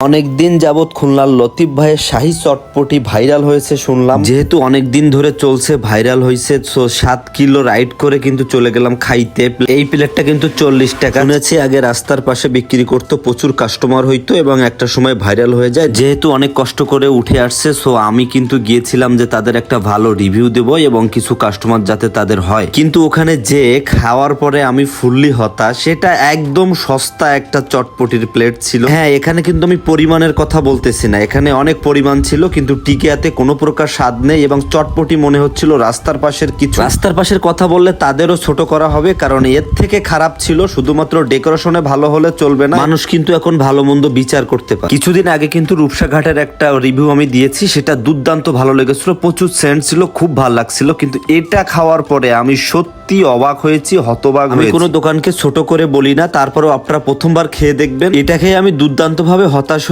অনেকদিন যাবত খুলনার লতিফ ভাইয়ের শাহী চটপটি ভাইরাল হয়েছে শুনলাম। যেহেতু অনেকদিন ধরে চলছে, ভাইরাল হয়েছে, তো 7 কিলো রাইড করে কিন্তু চলে গেলাম খাইতে। এই প্লেটটা কিন্তু 40 টাকা। শুনেছি আগে রাস্তার পাশে বিক্রি করতো, প্রচুর কাস্টমার হইতো এবং একটা সময় ভাইরাল হয়ে যায়। যেহেতু অনেক কষ্ট করে উঠে আসছে, সো আমি কিন্তু গিয়েছিলাম যে তাদের একটা ভালো রিভিউ দেবো এবং কিছু কাস্টমার যাতে তাদের হয়। কিন্তু ওখানে যে খাওয়ার পরে আমি ফুললি হতাশ। সেটা একদম সস্তা একটা চটপটির প্লেট ছিল। হ্যাঁ, এখানে কিন্তু আমি পরিমাণের কথা বলতেছি না, এখানে অনেক পরিমাণ ছিল কিন্তু টিকিয়াতে কোনো প্রকার স্বাদ নেই এবং চটপটি মনে হচ্ছিল রাস্তার পাশের কিছু। রাস্তার পাশের কথা বললে তাদেরও ছোট করা হবে, কারণ এর থেকে খারাপ ছিল। শুধুমাত্র ডেকোরেশনে ভালো হলে চলবে না, মানুষ কিন্তু এখন ভালো মন্দ বিচার করতে পারে। কিছুদিন আগে কিন্তু রূপসাঘাটের একটা রিভিউ আমি দিয়েছি, সেটা দুর্দান্ত ভালো লেগেছিল, প্রচুর সেন্ট ছিল, খুব ভালো লাগছিল। কিন্তু এটা খাওয়ার পরে আমি সত্যি অবাক হয়েছি, হতবাক। আমি কোনো দোকানকে ছোট করে বলি না, তারপরেও আপনারা প্রথমবার খেয়ে দেখবেন। এটা খেয়ে আমি দুর্দান্ত ভাবে হতাশ